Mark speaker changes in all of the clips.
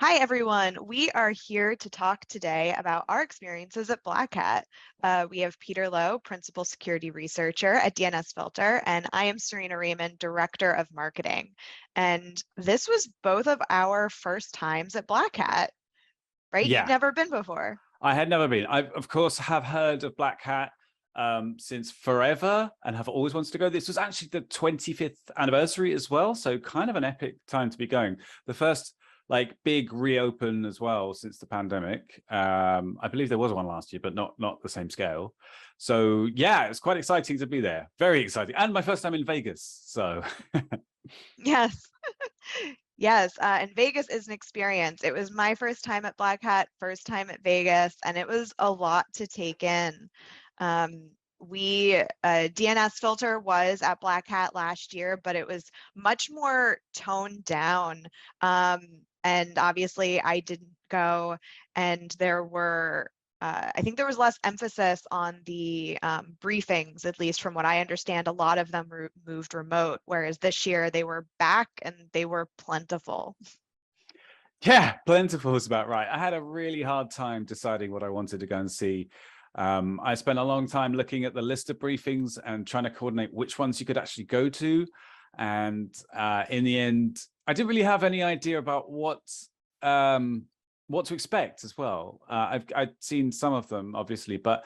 Speaker 1: Hi, everyone. We are here to talk today about our experiences at Black Hat. We have Peter Lowe, Principal Security Researcher at DNSFilter, and I am Serena Raymond, Director of Marketing. And this was both of our first times at Black Hat, right? You'd
Speaker 2: Yeah,
Speaker 1: never been before.
Speaker 2: I had never been. I, of course, have heard of Black Hat since forever and have always wanted to go. This was actually the 25th anniversary as well, so kind of an epic time to be going. The first big reopen as well since the pandemic. I believe there was one last year, but not the same scale. So yeah, it's quite exciting to be there. Very exciting, and my first time in Vegas. So
Speaker 1: Yes. Yes, and Vegas is an experience. It was my first time at Black Hat, first time at Vegas, and it was a lot to take in. DNSFilter was at Black Hat last year, but it was much more toned down. And obviously I didn't go, and there were I think there was less emphasis on the briefings, at least from what I understand. A lot of them moved remote, whereas this year they were back and they were plentiful.
Speaker 2: yeah, plentiful is about right. I had a really hard time deciding what I wanted to go and see. I spent a long time looking at the list of briefings and trying to coordinate which ones you could actually go to. And in the end, I didn't really have any idea about what to expect as well. I'd seen some of them, obviously, but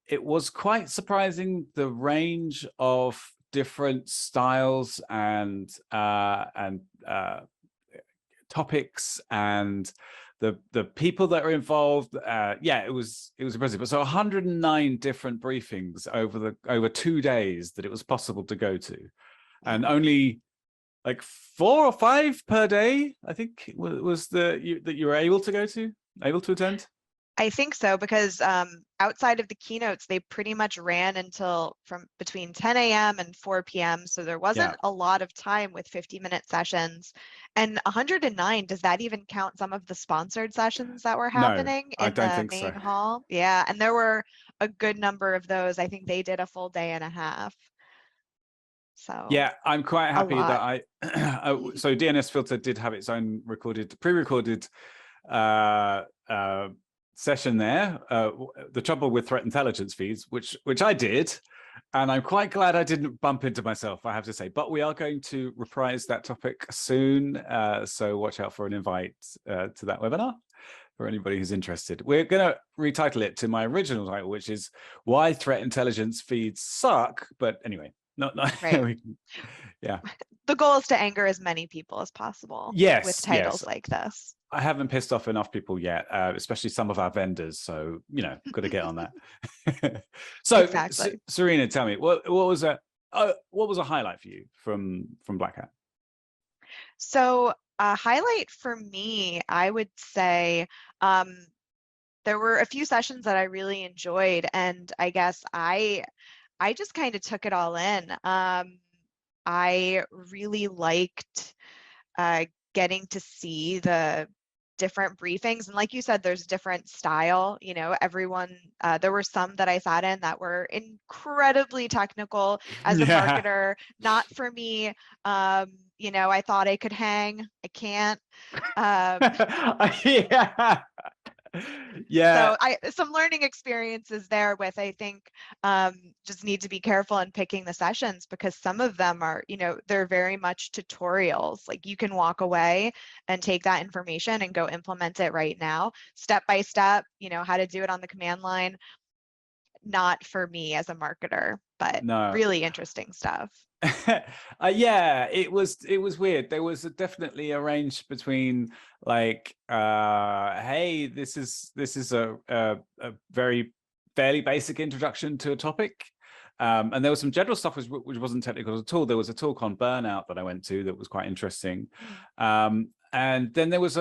Speaker 2: it was quite surprising the range of different styles and topics and the people that are involved. Yeah, it was impressive. So 109 different briefings over 2 days that it was possible to go to, and only like 4 or 5 per day, I think, was that you were able to attend.
Speaker 1: I think so, because outside of the keynotes, they pretty much ran until from between 10 a.m. and 4 p.m. So there wasn't a lot of time with 50-minute sessions. And 109, does that even count some of the sponsored sessions that were happening
Speaker 2: I
Speaker 1: in
Speaker 2: don't
Speaker 1: the
Speaker 2: think
Speaker 1: main
Speaker 2: so.
Speaker 1: hall? Yeah, and there were a good number of those. I think they did a full day and a half. So
Speaker 2: Yeah, I'm quite
Speaker 1: a
Speaker 2: happy
Speaker 1: lot.
Speaker 2: that so DNSFilter did have its own pre-recorded session there. The trouble with threat intelligence feeds, which I did, and I'm quite glad I didn't bump into myself, I have to say. But we are going to reprise that topic soon, so watch out for an invite to that webinar for anybody who's interested. We're going to retitle it to my original title, which is Why Threat Intelligence Feeds Suck. But anyway, not
Speaker 1: Right.
Speaker 2: yeah.
Speaker 1: The goal is to anger as many people as possible with
Speaker 2: Yes.
Speaker 1: titles like this.
Speaker 2: I haven't pissed off enough people yet, especially some of our vendors. So, got to get on that. So,
Speaker 1: Exactly.
Speaker 2: Serena, tell me, what was a highlight for you from Black Hat?
Speaker 1: So a highlight for me, I would say, there were a few sessions that I really enjoyed, and I guess I just kind of took it all in. I really liked getting to see the different briefings, and like you said, there's different style. Everyone, there were some that I sat in that were incredibly technical. As a marketer, not for me. I thought I could hang, I can't.
Speaker 2: Yeah. Yeah.
Speaker 1: So some learning experiences there with, I think, just need to be careful in picking the sessions, because some of them are, they're very much tutorials. Like, you can walk away and take that information and go implement it right now, step by step, how to do it on the command line. Not for me as a marketer, but
Speaker 2: No.
Speaker 1: really interesting stuff.
Speaker 2: Yeah, it was weird. There was definitely a range between hey, this is a very fairly basic introduction to a topic, and there was some general stuff which wasn't technical at all. There was a talk on burnout that I went to that was quite interesting, and then there was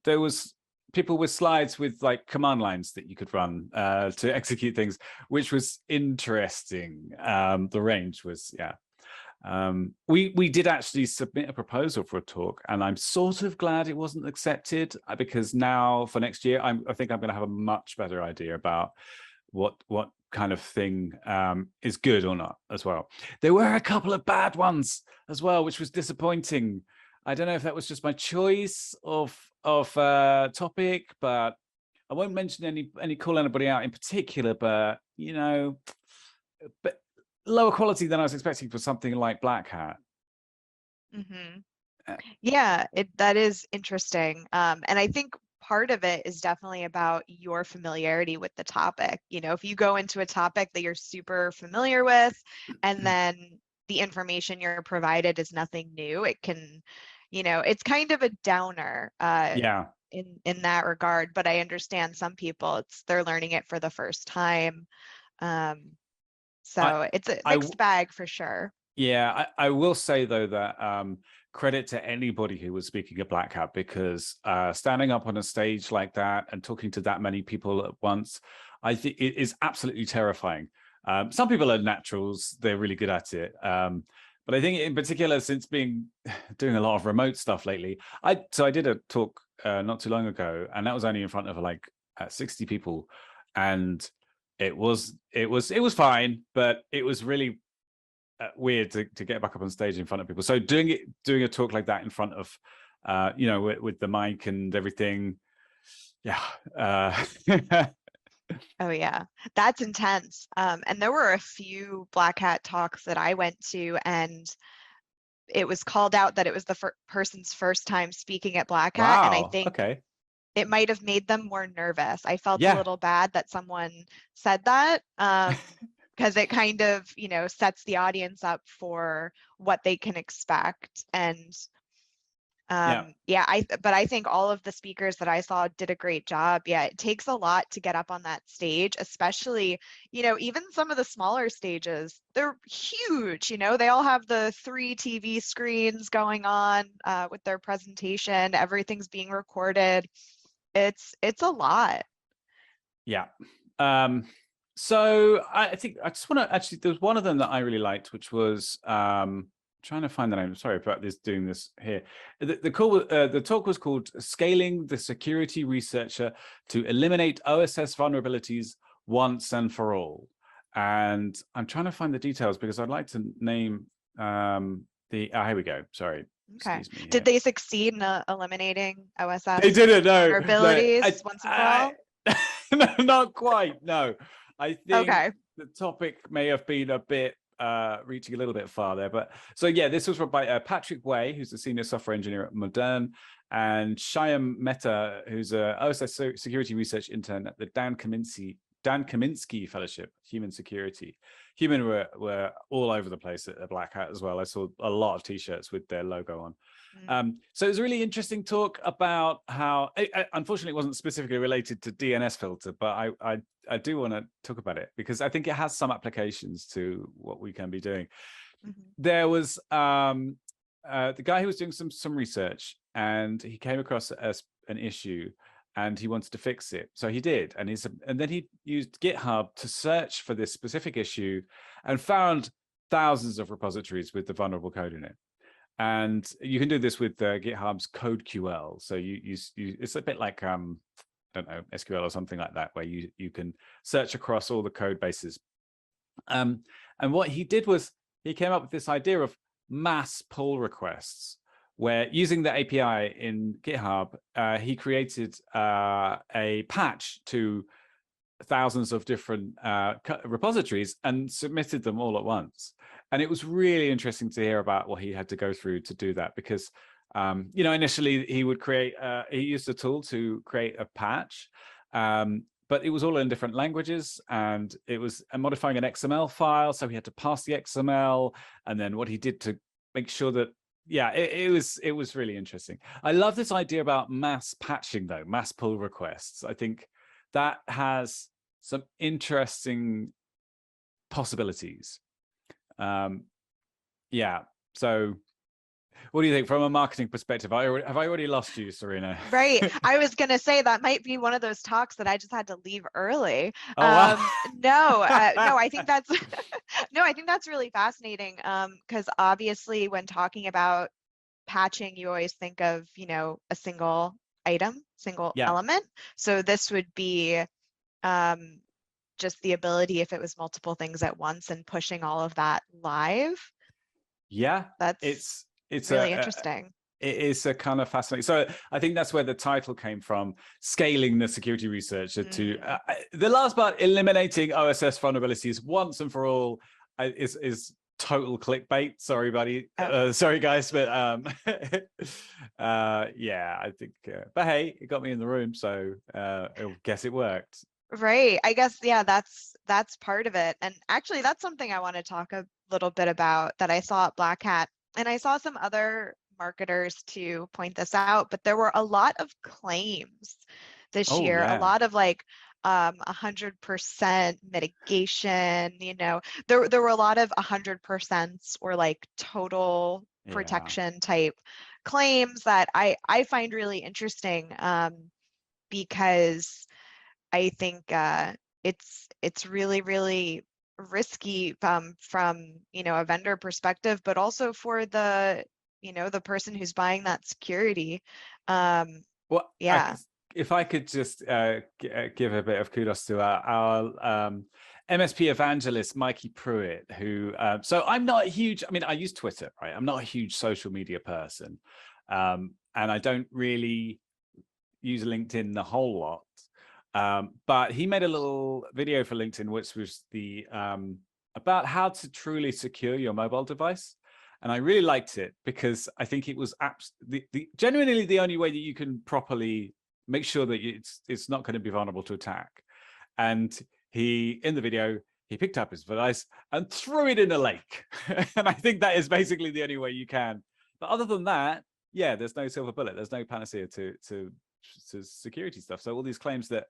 Speaker 2: there was people with slides with command lines that you could run to execute things, which was interesting. The range was, we did actually submit a proposal for a talk, and I'm sort of glad it wasn't accepted, because now for next year, I think I'm going to have a much better idea about what kind of thing is good or not as well. There were a couple of bad ones as well, which was disappointing. I don't know if that was just my choice of topic, but I won't mention any call anybody out in particular, but but lower quality than I was expecting for something like Black Hat.
Speaker 1: Mm-hmm.
Speaker 2: Uh,
Speaker 1: Yeah, that is interesting. And I think part of it is definitely about your familiarity with the topic. If you go into a topic that you're super familiar with, and then the information you're provided is nothing new, it can, it's kind of a downer
Speaker 2: yeah,
Speaker 1: in that regard. But I understand some people, they're learning it for the first time.
Speaker 2: I
Speaker 1: So it's a
Speaker 2: I
Speaker 1: mixed bag for sure.
Speaker 2: Yeah, I will say though that credit to anybody who was speaking at Black Hat, because standing up on a stage like that and talking to that many people at once, I think it is absolutely terrifying. Some people are naturals; they're really good at it. But I think in particular, since doing a lot of remote stuff lately, I did a talk not too long ago, and that was only in front of like 60 people, and it was fine, but it was really weird to get back up on stage in front of people. So doing a talk like that in front of with the mic and everything, yeah.
Speaker 1: Oh yeah, that's intense. And there were a few Black Hat talks that I went to, and it was called out that it was the person's first time speaking at Black Hat, and I
Speaker 2: Wow,
Speaker 1: think
Speaker 2: okay.
Speaker 1: it might have made them more nervous. I felt a
Speaker 2: Yeah,
Speaker 1: little bad that someone said that, because it kind of, sets the audience up for what they can expect. And
Speaker 2: yeah,
Speaker 1: yeah, but I think all of the speakers that I saw did a great job. Yeah, it takes a lot to get up on that stage, especially, even some of the smaller stages, they're huge, they all have the 3 TV screens going on with their presentation, everything's being recorded. It's a lot.
Speaker 2: yeah. So I think I just want to actually, there was one of them that I really liked, which was trying to find the name. Sorry about doing this here. The talk was called "Scaling the Security Researcher to Eliminate OSS Vulnerabilities Once and for All." And I'm trying to find the details because I'd like to name here we go. Sorry,
Speaker 1: Okay.
Speaker 2: excuse me
Speaker 1: Did
Speaker 2: here.
Speaker 1: they succeed in eliminating
Speaker 2: They
Speaker 1: OSS
Speaker 2: didn't know.
Speaker 1: vulnerabilities once and for all?
Speaker 2: No, not quite. No, I think
Speaker 1: Okay.
Speaker 2: the topic may have been a bit reaching a little bit far there. But so yeah, this was by Patrick Way, who's a senior software engineer at Modern, and Shyam Mehta, who's a OSS security research intern at the Dan Kaminsky Fellowship, Human Security. Human were all over the place at Black Hat as well. I saw a lot of T-shirts with their logo on. So it was a really interesting talk about how, unfortunately, it wasn't specifically related to DNSFilter, but I do want to talk about it because I think it has some applications to what we can be doing. There was the guy who was doing some research, and he came across an issue, and he wanted to fix it. So he did, and then he used GitHub to search for this specific issue, and found thousands of repositories with the vulnerable code in it. And you can do this with GitHub's CodeQL. So you it's a bit like I don't know, SQL or something like that, where you can search across all the code bases. And what he did was he came up with this idea of mass pull requests, where using the API in GitHub, he created a patch to thousands of different repositories and submitted them all at once. And it was really interesting to hear about what he had to go through to do that, because initially he would he used a tool to create a patch, but it was all in different languages, and it was modifying an XML file, so he had to pass the XML, and then what he did to make sure that it was really interesting. I love this idea about mass patching though, mass pull requests. I think that has some interesting possibilities. So what do you think from a marketing perspective? Have I already lost you, Serena?
Speaker 1: Right. I was going to say that might be one of those talks that I just had to leave early.
Speaker 2: Oh, wow.
Speaker 1: No, I think that's no, I think that's really fascinating. Because obviously when talking about patching, you always think of, a single item, single
Speaker 2: Yeah.
Speaker 1: element. So this would be just the ability, if it was multiple things at once, and pushing all of that live.
Speaker 2: Yeah.
Speaker 1: That's
Speaker 2: It's
Speaker 1: really interesting.
Speaker 2: it is a kind of fascinating. So I think that's where the title came from, scaling the security researcher to the last part, eliminating OSS vulnerabilities once and for all, is total clickbait. Sorry, buddy. Sorry, guys. But yeah, I think, but hey, it got me in the room. So I guess it worked.
Speaker 1: Right. I guess, yeah, that's part of it. And actually, that's something I want to talk a little bit about that I saw at Black Hat. And I saw some other marketers to point this out, but there were a lot of claims this
Speaker 2: Oh,
Speaker 1: year, a
Speaker 2: yeah.
Speaker 1: lot of like 100% mitigation, you know, there were a lot of 100% or like total protection type claims that I find really interesting, because I think it's really, really risky from, you know, a vendor perspective, but also for the, you know, the person who's buying that security.
Speaker 2: Well,
Speaker 1: Yeah.
Speaker 2: if I could just give a bit of kudos to our MSP evangelist, Mikey Pruitt, who, so I'm not a huge, I mean, I use Twitter, right? I'm not a huge social media person. And I don't really use LinkedIn a whole lot. But he made a little video for LinkedIn, which was the about how to truly secure your mobile device. And I really liked it because I think it was genuinely the only way that you can properly make sure that it's not going to be vulnerable to attack. And he, in the video, he picked up his device and threw it in a lake. And I think that is basically the only way you can. But other than that, yeah, there's no silver bullet. There's no panacea to security stuff. So all these claims that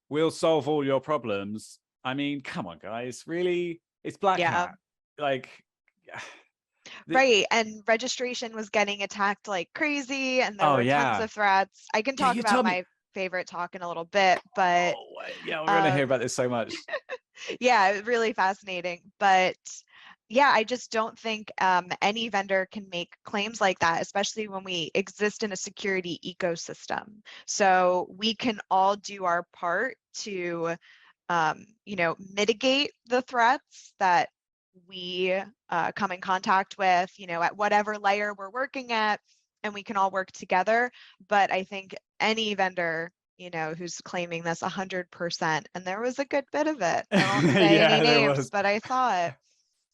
Speaker 2: we'll solve all your problems. I mean, come on, guys, really? It's Black Hat. Like,
Speaker 1: right. And registration was getting attacked like crazy, and there were tons of threats. I can talk about my favorite talk in a little bit, but
Speaker 2: yeah, we're gonna hear about this so much.
Speaker 1: Yeah, really fascinating. But yeah, I just don't think any vendor can make claims like that, especially when we exist in a security ecosystem. So we can all do our part to, you know, mitigate the threats that we come in contact with, you know, at whatever layer we're working at, and we can all work together. But I think any vendor, you know, who's claiming this 100%, and there was a good bit of it. I won't say any names, but I saw it.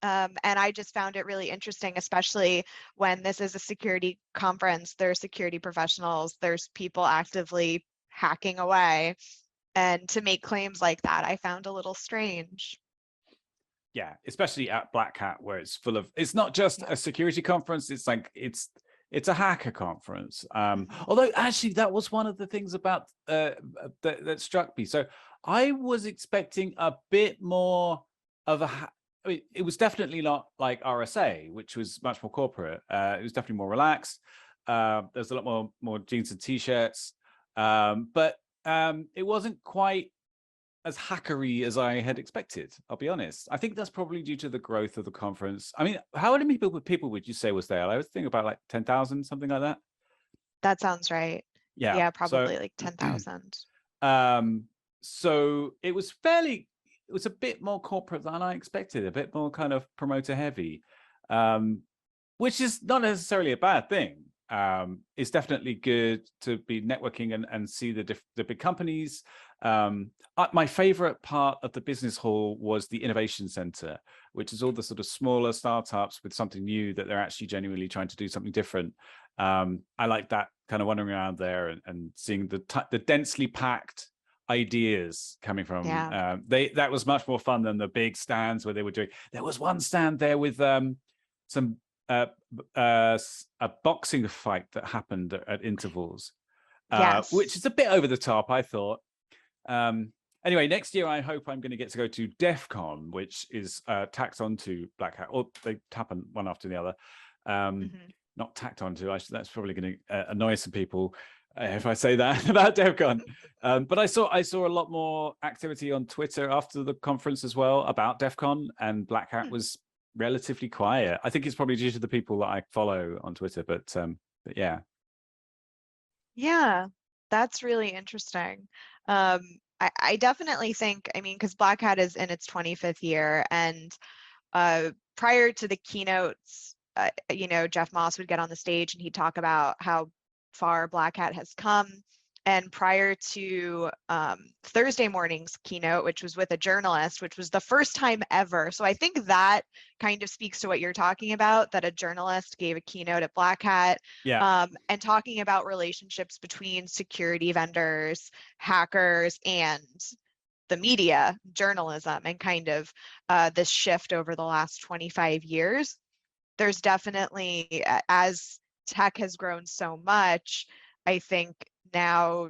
Speaker 1: And I just found it really interesting, especially when this is a security conference. There's security professionals, there's people actively hacking away. And to make claims like that, I found a little strange.
Speaker 2: Yeah, especially at Black Hat, where it's full of, it's not just a security conference, it's like, it's a hacker conference. Although actually that was one of the things about that struck me. So I was expecting a bit more of I mean, it was definitely not like RSA, which was much more corporate. It was definitely more relaxed. There's a lot more jeans and t-shirts, but it wasn't quite as hackery as I had expected. I'll be honest. I think that's probably due to the growth of the conference. I mean, how many people would you say was there? I was thinking about like 10,000, something like that.
Speaker 1: That sounds right. Yeah, probably like 10,000.
Speaker 2: So it was a bit more corporate than I expected, a bit more kind of promoter heavy, which is not necessarily a bad thing. It's definitely good to be networking and see the big companies. My favorite part of the business hall was the innovation center, which is all the sort of smaller startups with something new that they're actually genuinely trying to do something different. I like that kind of wandering around there and seeing the densely packed ideas coming from. That was much more fun than the big stands where they were doing. There was one stand there with some a boxing fight that happened at intervals, which is a bit over the top, I thought. Anyway, next year I hope I'm going to get to go to DEF CON, which is tacked onto Black Hat, or they happen one after the other. Not tacked onto. That's probably going to annoy some people if I say that about DEF CON. But I saw a lot more activity on Twitter after the conference as well about DEF CON, and Black Hat was relatively quiet. I think it's probably due to the people that I follow on Twitter, but yeah.
Speaker 1: Yeah, that's really interesting. I definitely think, I mean, because Black Hat is in its 25th year, and prior to the keynotes you know, Jeff Moss would get on the stage and he'd talk about how far Black Hat has come. And prior to Thursday morning's keynote, which was with a journalist, which was the first time ever. So I think that kind of speaks to what you're talking about, that a journalist gave a keynote at Black Hat, and talking about relationships between security vendors, hackers, and the media, journalism, and kind of this shift over the last 25 years. There's definitely, as tech has grown so much, I think now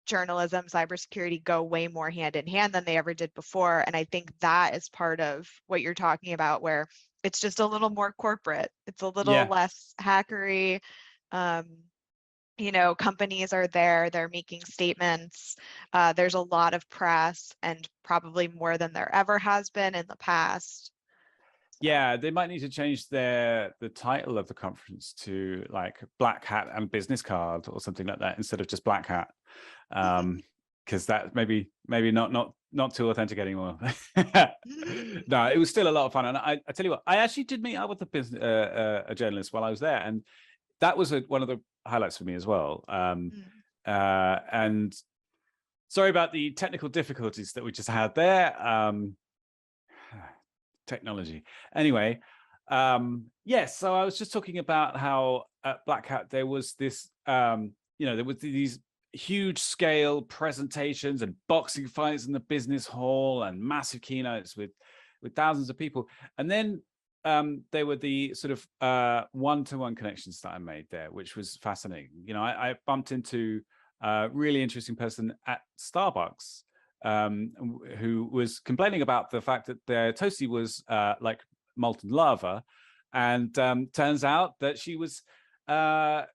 Speaker 1: journalism, cybersecurity go way more hand in hand than they ever did before. And I think that is part of what you're talking about, where it's just a little more corporate. It's a little less hackery. You know, companies are there, they're making statements. There's a lot of press, and probably more than there ever has been in the past.
Speaker 2: Yeah, they might need to change the title of the conference to like Black Hat and Business Card or something like that, instead of just Black Hat, because that maybe not too authentic anymore. No, it was still a lot of fun, and I tell you what, I actually did meet up with a journalist while I was there, and that was one of the highlights for me as well. And sorry about the technical difficulties that we just had there. Technology. Anyway, yes, so I was just talking about how at Black Hat there was this, you know, there was these huge scale presentations and boxing fights in the business hall and massive keynotes with thousands of people. And then there were the sort of one-to-one connections that I made there, which was fascinating. You know, I bumped into a really interesting person at Starbucks, who was complaining about the fact that their toasty was like molten lava, and turns out that she was an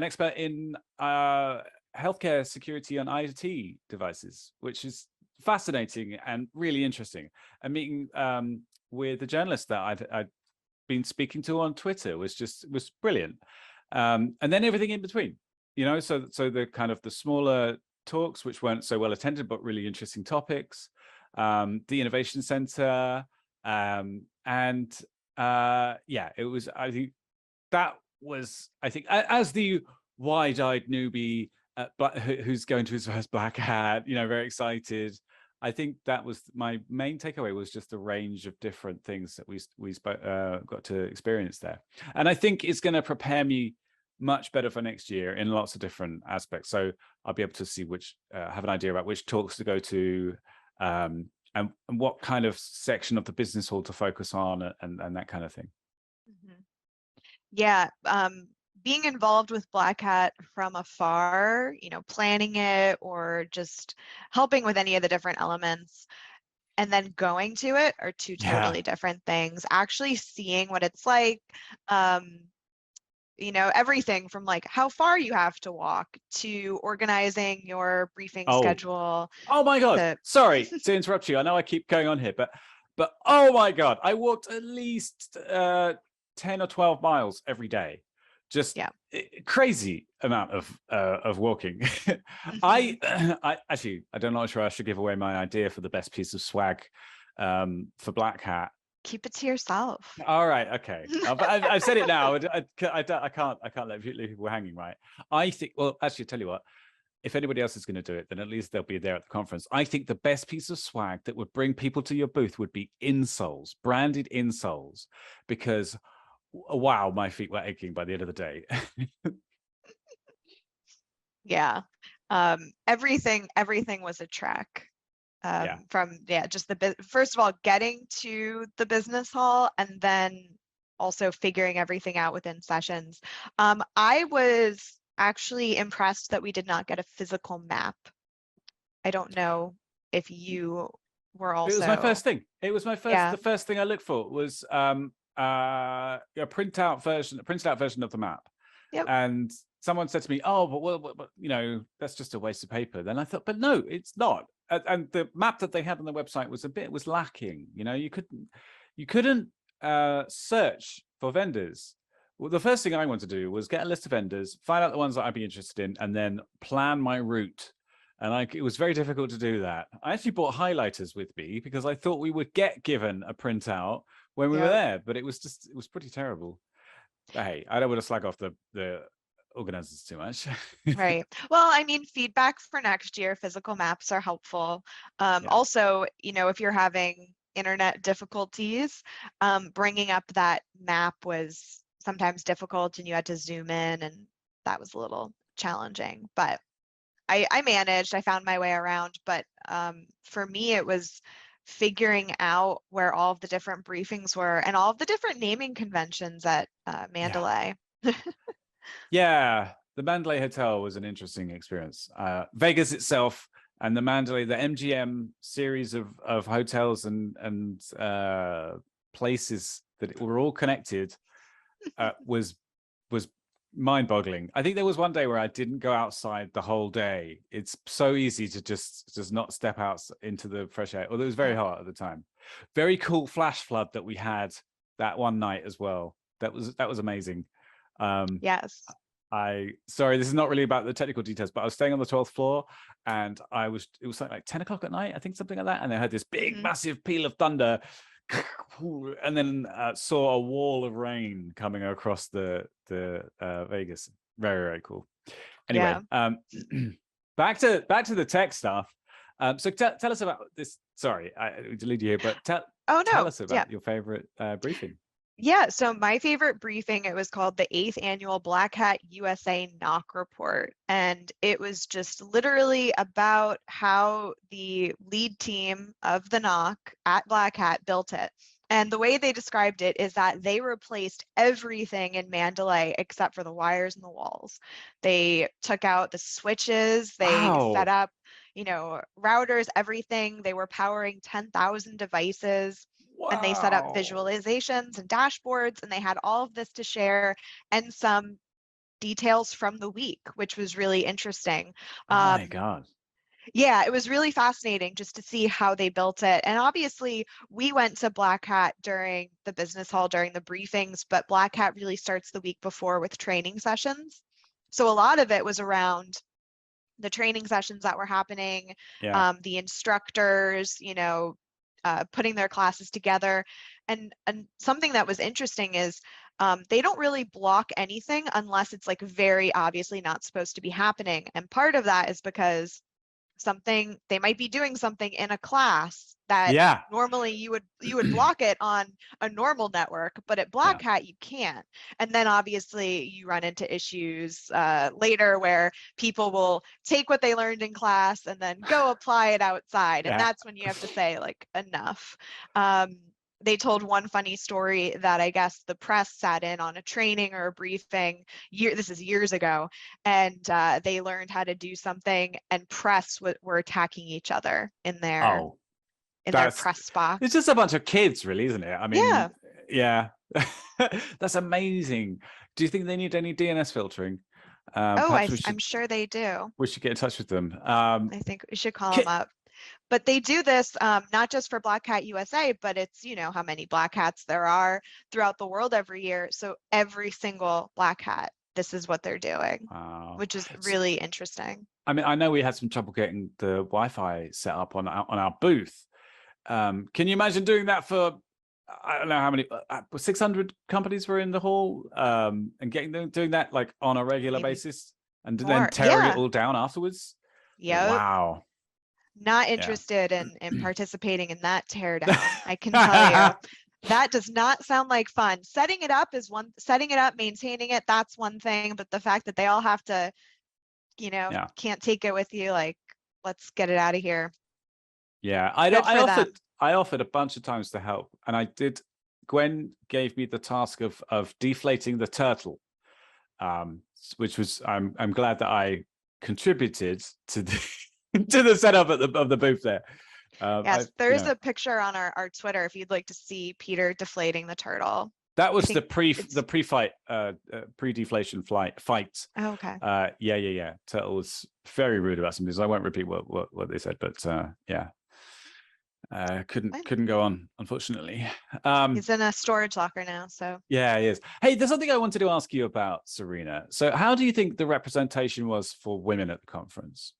Speaker 2: expert in healthcare security on IT devices, which is fascinating and really interesting. And meeting with the journalist that I'd been speaking to on Twitter was brilliant. And then everything in between, you know, so the kind of the smaller talks, which weren't so well attended, but really interesting topics, the Innovation Center, and yeah, it was, I think that was, I think, as the wide-eyed newbie who's going to his first Black Hat, you know, very excited. I think that was my main takeaway, was just the range of different things that we got to experience there. And I think it's going to prepare me much better for next year in lots of different aspects. So I'll be able to see have an idea about which talks to go to, and what kind of section of the business hall to focus on, and that kind of thing.
Speaker 1: Yeah, being involved with Black Hat from afar, you know, planning it or just helping with any of the different elements, and then going to it are two totally different things. Actually seeing what it's like, you know, everything from like how far you have to walk to organizing your briefing schedule.
Speaker 2: Oh my God, sorry to interrupt you. I know I keep going on here, but oh my God, I walked at least 10 or 12 miles every day. Just crazy amount of walking. I actually, I'm not sure I should give away my idea for the best piece of swag for Black Hat.
Speaker 1: Keep it to yourself.
Speaker 2: All right, okay. But I've said it now. I can't let people hanging, right? I think. Well, actually, I'll tell you what. If anybody else is going to do it, then at least they'll be there at the conference. I think the best piece of swag that would bring people to your booth would be insoles, branded insoles, because wow, my feet were aching by the end of the day.
Speaker 1: Yeah, everything was a trek. From just first of all getting to the business hall, and then also figuring everything out within sessions. I was actually impressed that we did not get a physical map. I don't know if you were also.
Speaker 2: It was my first thing. It was my first. The first thing I looked for was a printed out version of the map. And someone said to me, "Oh, but you know, that's just a waste of paper." Then I thought, but no, it's not. And the map that they had on the website was lacking. You know, you couldn't search for vendors. Well, the first thing I wanted to do was get a list of vendors, find out the ones that I'd be interested in, and then plan my route. And it was very difficult to do that. I actually brought highlighters with me because I thought we would get given a printout when we were there, but it was pretty terrible. Hey, I don't want to slag off the organizers too much.
Speaker 1: Right. Well, I mean, feedback for next year, physical maps are helpful.
Speaker 2: Yeah.
Speaker 1: Also, if you're having internet difficulties, bringing up that map was sometimes difficult and you had to zoom in, and that was a little challenging. But I managed, I found my way around. But for me, it was figuring out where all of the different briefings were and all of the different naming conventions at
Speaker 2: Yeah.
Speaker 1: Mandalay.
Speaker 2: Yeah, the Mandalay Hotel was an interesting experience. Vegas itself and the Mandalay, the MGM series of hotels and places that were all connected was mind-boggling. I think there was one day where I didn't go outside the whole day. It's so easy to just not step out into the fresh air. Although it was very hot at the time. Very cool flash flood that we had that one night as well. That was amazing.
Speaker 1: Yes.
Speaker 2: Sorry, this is not really about the technical details, but I was staying on the 12th floor and it was like 10 o'clock at night, I think, something like that. And they had this big, massive peal of thunder and then saw a wall of rain coming across the Vegas. Very, very cool. Anyway, back to the tech stuff. So tell us about this. Sorry, I deleted you here, but tell us about your favorite briefing.
Speaker 1: Yeah, so my favorite briefing, it was called the 8th Annual Black Hat USA NOC Report. And it was just literally about how the lead team of the NOC at Black Hat built it. And the way they described it is that they replaced everything in Mandalay except for the wires and the walls. They took out the switches, they set up, routers, everything. They were powering 10,000 devices. And they set up visualizations and dashboards, and they had all of this to share and some details from the week, which was really interesting.
Speaker 2: Oh my God.
Speaker 1: Yeah, it was really fascinating just to see how they built it. And obviously, we went to Black Hat during the business hall during the briefings, but Black Hat really starts the week before with training sessions. So a lot of it was around the training sessions that were happening, the instructors, putting their classes together. And something that was interesting is they don't really block anything unless it's like very obviously not supposed to be happening. And part of that is because they might be doing something in a class that normally you would block it on a normal network, but at Black Hat you can't. And then obviously you run into issues later where people will take what they learned in class and then go apply it outside. And that's when you have to say like enough. They told one funny story that I guess the press sat in on a training or a briefing. This is years ago, and they learned how to do something, and press were attacking each other in their press box.
Speaker 2: It's just a bunch of kids, really, isn't it? I mean, yeah. That's amazing. Do you think they need any DNS filtering?
Speaker 1: I'm sure they do.
Speaker 2: We should get in touch with them.
Speaker 1: I think we should call them up. But they do this not just for Black Hat USA, but it's, how many Black Hats there are throughout the world every year. So every single Black Hat, this is what they're doing, which is really interesting.
Speaker 2: I mean, I know we had some trouble getting the Wi-Fi set up on our booth. Can you imagine doing that for, I don't know how many, 600 companies were in the hall, and doing that like on a regular basis, and then tearing it all down afterwards?
Speaker 1: Yeah.
Speaker 2: Wow.
Speaker 1: Not interested in participating in that teardown. I can tell you that does not sound like fun. Setting it up, maintaining it, that's one thing. But the fact that they all have to, can't take it with you, like, let's get it out of here.
Speaker 2: Yeah, I offered a bunch of times to help, and Gwen gave me the task of deflating the turtle, which was I'm glad that I contributed to the setup of the booth there.
Speaker 1: Yes, there's a picture on our Twitter if you'd like to see Peter deflating the turtle.
Speaker 2: That was the pre-fight, pre-deflation fight.
Speaker 1: Oh, okay.
Speaker 2: Yeah. Turtle was very rude about some things. I won't repeat what they said, but couldn't go on, unfortunately.
Speaker 1: He's in a storage locker now, so.
Speaker 2: Yeah, he is. Hey, there's something I wanted to ask you about, Serena. So how do you think the representation was for women at the conference?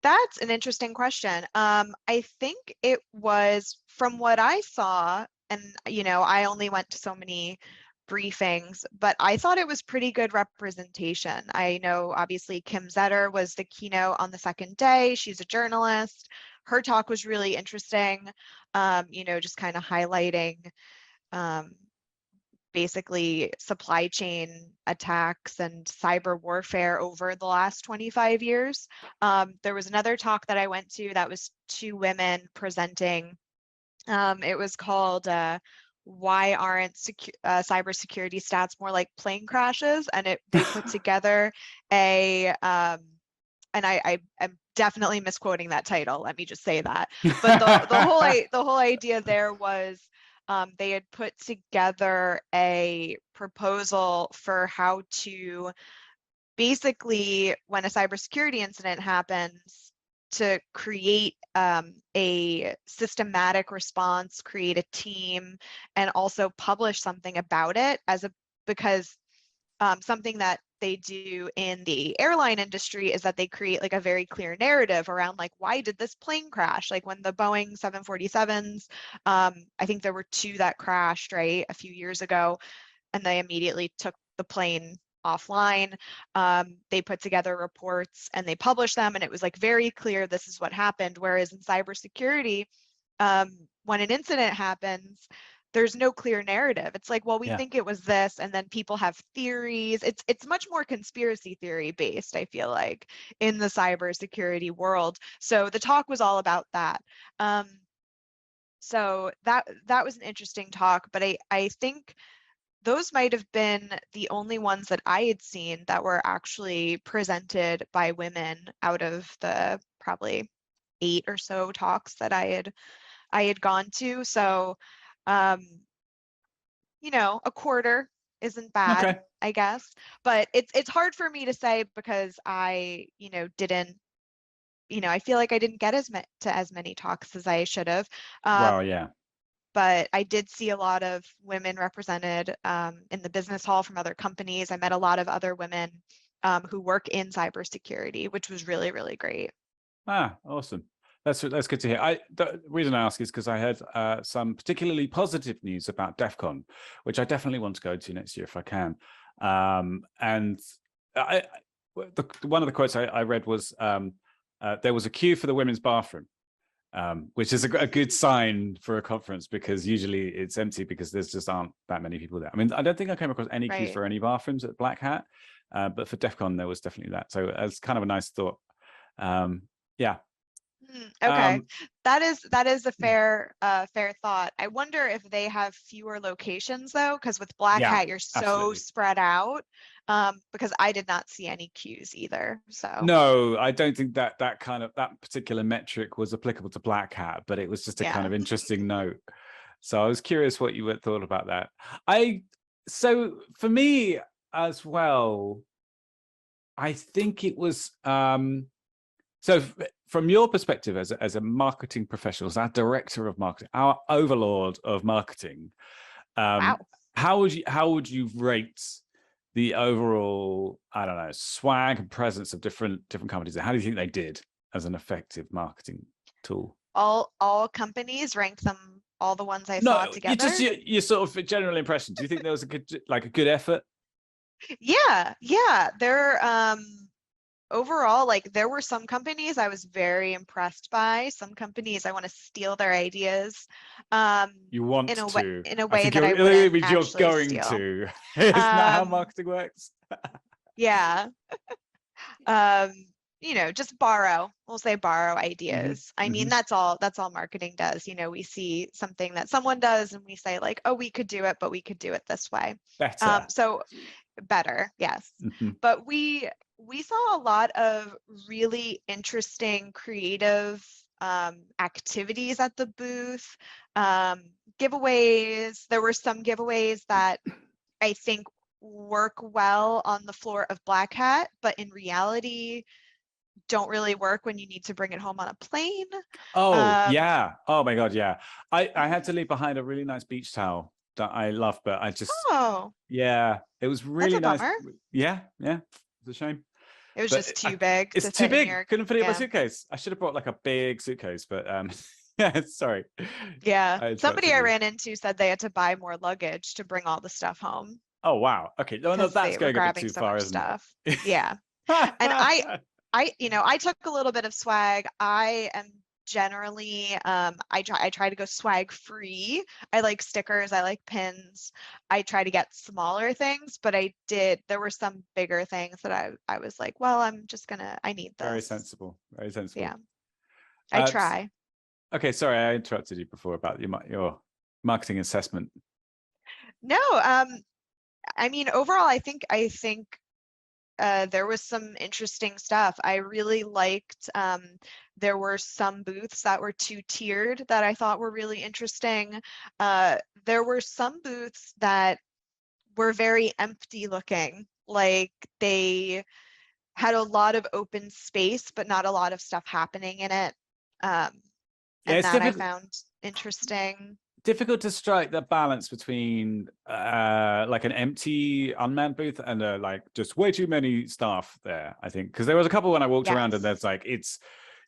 Speaker 1: That's an interesting question. I think it was, from what I saw, and I only went to so many briefings, but I thought it was pretty good representation. I know obviously Kim Zetter was the keynote on the second day. She's a journalist. Her talk was really interesting, just kind of highlighting basically supply chain attacks and cyber warfare over the last 25 years. There was another talk that I went to that was two women presenting. It was called Why Aren't Cybersecurity Stats More Like Plane Crashes? And they put together a, and I'm definitely misquoting that title, let me just say that. But the whole idea there was they had put together a proposal for how to basically, when a cybersecurity incident happens, to create a systematic response, create a team, and also publish something about it because something that they do in the airline industry is that they create like a very clear narrative around like, why did this plane crash? Like when the Boeing 747s, I think there were two that crashed, right, a few years ago, and they immediately took the plane offline. They put together reports and they published them, and it was like very clear this is what happened. Whereas in cybersecurity, when an incident happens, there's no clear narrative. It's like, well, we think it was this, and then people have theories. It's much more conspiracy theory based, I feel like, in the cybersecurity world. So the talk was all about that. So that was an interesting talk, but I think those might have been the only ones that I had seen that were actually presented by women out of the probably 8 or so talks that I had gone to. So, a quarter isn't bad,
Speaker 2: Okay.
Speaker 1: I guess. But it's hard for me to say because I, didn't, I feel like I didn't get as many talks as I should have.
Speaker 2: Well, yeah.
Speaker 1: But I did see a lot of women represented in the business hall from other companies. I met a lot of other women who work in cybersecurity, which was really, really great.
Speaker 2: Awesome. That's good to hear. The reason I ask is because I heard some particularly positive news about DEF CON, which I definitely want to go to next year if I can. And one of the quotes I read was there was a queue for the women's bathroom. Which is a good sign for a conference, because usually it's empty because there's just aren't that many people there. I mean, I don't think I came across any queues for any bathrooms at Black Hat, but for DEF CON there was definitely that. So it's kind of a nice thought. Yeah.
Speaker 1: Okay, that is a fair thought. I wonder if they have fewer locations though, because with Black Hat you're so
Speaker 2: absolutely
Speaker 1: spread out. Because I did not see any queues either. So
Speaker 2: no, I don't think that particular metric was applicable to Black Hat, but it was just a kind of interesting note. So I was curious what you thought about that. So for me as well, I think it was so from your perspective as a marketing professional, as our director of marketing, our overlord of marketing,
Speaker 1: wow.
Speaker 2: how would you rate the overall, I don't know, swag and presence of different companies? How do you think they did as an effective marketing tool?
Speaker 1: All companies, ranked them, all the ones I saw together.
Speaker 2: Just your sort of general impression. Do you think there was a good effort?
Speaker 1: Yeah. They're overall, like there were some companies I was very impressed by. Some companies I want to steal their ideas.
Speaker 2: You want
Speaker 1: in a
Speaker 2: to
Speaker 1: way that I wouldn't
Speaker 2: you're
Speaker 1: actually
Speaker 2: going
Speaker 1: steal.
Speaker 2: to. Isn't that how marketing works?
Speaker 1: Yeah. Just borrow. We'll say borrow ideas. I mean, that's all marketing does. We see something that someone does and we say like, oh, we could do it, but we could do it this way.
Speaker 2: Better.
Speaker 1: So better, yes. But we saw a lot of really interesting creative activities at the booth. Giveaways. There were some giveaways that I think work well on the floor of Black Hat, but in reality don't really work when you need to bring it home on a plane.
Speaker 2: Yeah. Oh my God, yeah. I had to leave behind a really nice beach towel that I love, but I just yeah, it was really nice.
Speaker 1: Bummer.
Speaker 2: Yeah, it's a shame.
Speaker 1: It was just too big.
Speaker 2: It's too big. Couldn't put it in my suitcase. I should have brought like a big suitcase, but Yeah, sorry.
Speaker 1: Yeah.
Speaker 2: I
Speaker 1: Somebody
Speaker 2: interrupted
Speaker 1: I
Speaker 2: you.
Speaker 1: ran into said they had to buy more luggage to bring all the stuff home
Speaker 2: Oh, wow. Okay. No, no,
Speaker 1: because
Speaker 2: that's
Speaker 1: they were
Speaker 2: going a bit
Speaker 1: grabbing
Speaker 2: too
Speaker 1: so
Speaker 2: far,
Speaker 1: much
Speaker 2: isn't
Speaker 1: stuff.
Speaker 2: it?
Speaker 1: Yeah. And I took a little bit of swag. I am generally, I try to go swag free. I like stickers, I like pins. I try to get smaller things, but there were some bigger things that I was like, well, I need
Speaker 2: Very
Speaker 1: this.
Speaker 2: sensible. Very sensible.
Speaker 1: Yeah, I
Speaker 2: Uh,
Speaker 1: try.
Speaker 2: okay, sorry, I interrupted you before about your marketing assessment.
Speaker 1: No, I mean, overall, I think there was some interesting stuff. I really liked, there were some booths that were two-tiered that I thought were really interesting. There were some booths that were very empty looking, like they had a lot of open space, but not a lot of stuff happening in it. Um,
Speaker 2: Yeah,
Speaker 1: and
Speaker 2: it's
Speaker 1: that I
Speaker 2: difficult.
Speaker 1: found interesting.
Speaker 2: Difficult to strike that balance between like an empty unmanned booth and like just way too many staff there, I think, because there was a couple when I walked around and there's
Speaker 1: Yes.
Speaker 2: like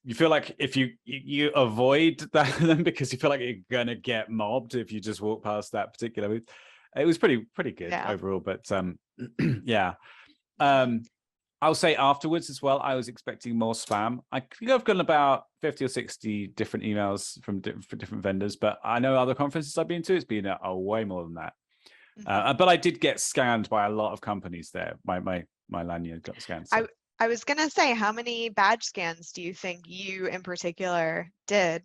Speaker 2: you feel like if you avoid that them because you feel like you're gonna get mobbed if you just walk past that particular booth. It was pretty good
Speaker 1: Yeah.
Speaker 2: overall, but yeah.
Speaker 1: Mhm.
Speaker 2: I'll say afterwards as well, I was expecting more spam. I think I've gotten about 50 or 60 different emails from different vendors, but I know other conferences I've been to, it's been way more than that.
Speaker 1: Mhm.
Speaker 2: But I did get scanned by a lot of companies there. My lanyard got scanned. So
Speaker 1: I was gonna say, how many badge scans do you think you in particular did?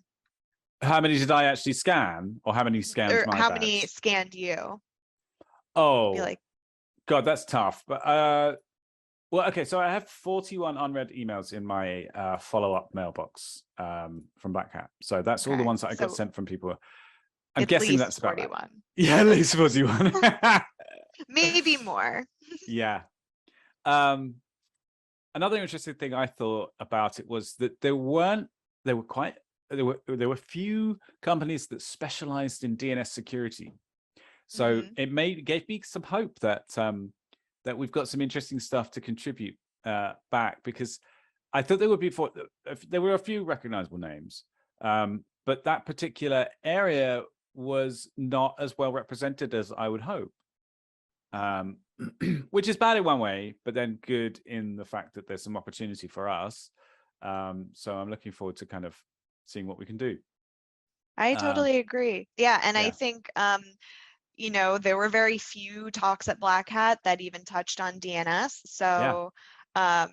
Speaker 2: how many did I actually scan, or how many scanned
Speaker 1: Or
Speaker 2: my
Speaker 1: how many
Speaker 2: badge?
Speaker 1: scanned you? Be
Speaker 2: Oh
Speaker 1: like,
Speaker 2: God, that's tough. But well, okay, so I have 41 unread emails in my follow-up mailbox from Black Hat. So that's all the
Speaker 1: okay,
Speaker 2: ones that I got
Speaker 1: so
Speaker 2: sent from people. I'm
Speaker 1: at
Speaker 2: guessing
Speaker 1: least
Speaker 2: that's about right.
Speaker 1: 41.
Speaker 2: Yeah, at least 41.
Speaker 1: Maybe more.
Speaker 2: Yeah. Another interesting thing I thought about it was that there were few companies that specialized in DNS security. So
Speaker 1: Hmm.
Speaker 2: it gave me some hope that that we've got some interesting stuff to contribute back, because I thought there were a few recognizable names, but that particular area was not as well represented as I would hope,
Speaker 1: Hmm.
Speaker 2: which is bad in one way, but then good in the fact that there's some opportunity for us. So I'm looking forward to kind of seeing what we can do.
Speaker 1: I
Speaker 2: Um,
Speaker 1: totally agree. Yeah, and I
Speaker 2: yeah,
Speaker 1: think there were very few talks at Black Hat that even touched on DNS.
Speaker 2: yeah,
Speaker 1: So um,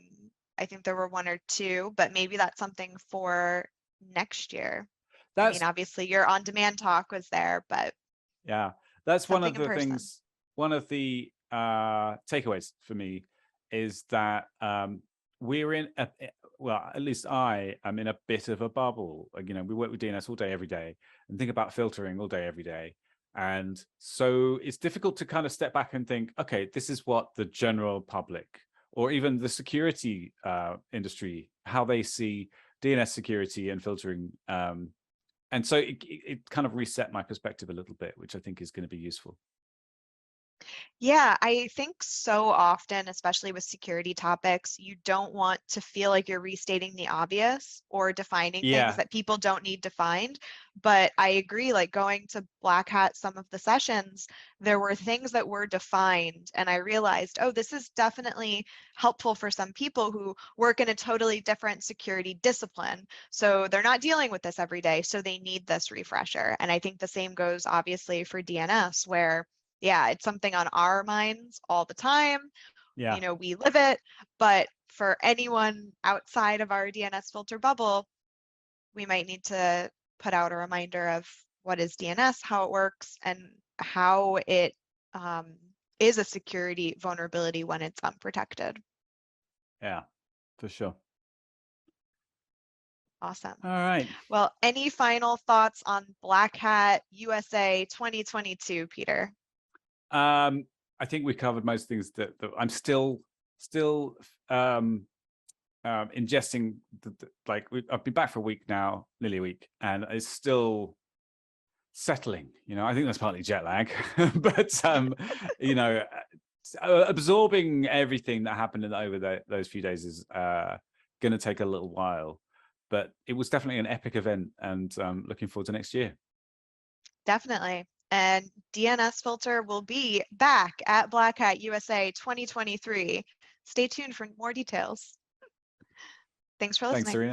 Speaker 1: I think there were one or two, but maybe that's something for next year. I mean,
Speaker 2: that's
Speaker 1: obviously your on-demand talk was there, but
Speaker 2: yeah, that's one
Speaker 1: something
Speaker 2: of
Speaker 1: in
Speaker 2: the
Speaker 1: person.
Speaker 2: things. One of the takeaways for me is that we're well, at least I am in a bit of a bubble. Like, we work with DNS all day, every day, and think about filtering all day, every day. And so it's difficult to kind of step back and think, okay, this is what the general public or even the security industry, how they see DNS security and filtering. And so it kind of reset my perspective a little bit, which I think is going to be useful.
Speaker 1: Yeah, I think so often, especially with security topics, you don't want to feel like you're restating the obvious or defining things
Speaker 2: Yeah,
Speaker 1: that people don't need defined. But I agree, like going to Black Hat, some of the sessions, there were things that were defined, and I realized, oh, this is definitely helpful for some people who work in a totally different security discipline. So they're not dealing with this every day, so they need this refresher. And I think the same goes obviously for DNS, where yeah, it's something on our minds all the time.
Speaker 2: yeah,
Speaker 1: We live it, but for anyone outside of our DNS filter bubble, we might need to put out a reminder of what is DNS, how it works, and how it um, is a security vulnerability when it's unprotected.
Speaker 2: yeah, for sure.
Speaker 1: Awesome.
Speaker 2: All right.
Speaker 1: Well, any final thoughts on Black Hat USA 2022, Peter?
Speaker 2: I think we covered most things that I'm still um, ingesting. Like I've been back for a week now, nearly a week, and it's still settling. I think that's partly jet lag, but absorbing everything that happened over those few days is going to take a little while. but it was definitely an epic event, and looking forward to next year.
Speaker 1: Definitely. And DNSFilter will be back at Black Hat USA 2023. Stay tuned for more details. Thanks for listening.
Speaker 2: Thanks, Serena.